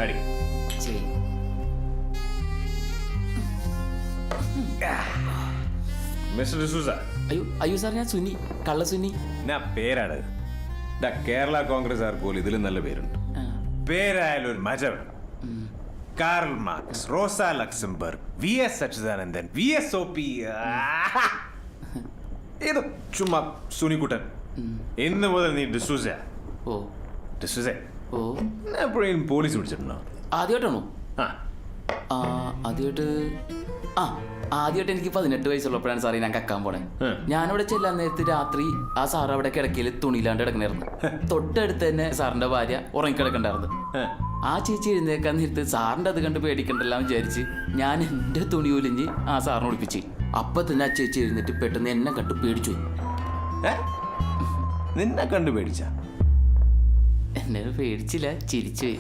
അടി. മിസ്റ്റർ ഡിസൂസ. അയ്യോ സാർ, ഞാൻ സുനി, കള്ള സുനി. ഞാൻ പേരാണ് കേരള കോൺഗ്രസ്സുകാർ പോലും ഇതിലും നല്ല പേരുണ്ട്. പേരായാലും ഒരു മജ വേണം. കാർൽ മാർക്സ്, റോസ ലക്സംബർഗ്, VS അച്യുതാനന്ദൻ, VSOP. ഇത് ചുമ്മാ സുനിക്കുട്ടൻ. ഇന്ന് മുതൽ നീ ഡിസൂസ. ഓ ഡിസൂസ. ഓ, എപ്പോഴും പോലീസ് പിടിച്ചിട്ടുണ്ടോ? ആദ്യമായിട്ടാണോ? ആ ആദ്യമായിട്ട് എനിക്ക് 18 വയസ്സുള്ളപ്പോഴാണ് സാറേ ഞാൻ കക്കാൻ പോണേ. ഞാനവിടെ ചെല്ലാൻ നേരത്ത് രാത്രി ആ സാർ അവിടെ കിടക്കയിൽ തുണിയിലാണ്ട് കിടക്കണായിരുന്നു. തൊട്ടടുത്ത് തന്നെ സാറിന്റെ ഭാര്യ ഉറങ്ങിക്കിടക്കണ്ടായിരുന്നു. ആ ചേച്ചി എഴുന്നേക്കാൻ നേരത്ത് സാറിന്റെ അത് കണ്ട് പേടിക്കണ്ടല്ലോ വിചാരിച്ച് ഞാൻ എന്റെ തുണി ഒലിഞ്ഞ് ആ സാറിനെ ഒളിപ്പിച്ച്. അപ്പൊ തന്നെ ആ ചേച്ചി എഴുന്നേറ്റ് പെട്ടെന്ന് എന്നെ കണ്ട് പേടിച്ചു. നിന്നെ കണ്ടു പേടിച്ച? എന്നെ പേടിച്ചില്ല, ചിരിച്ചു.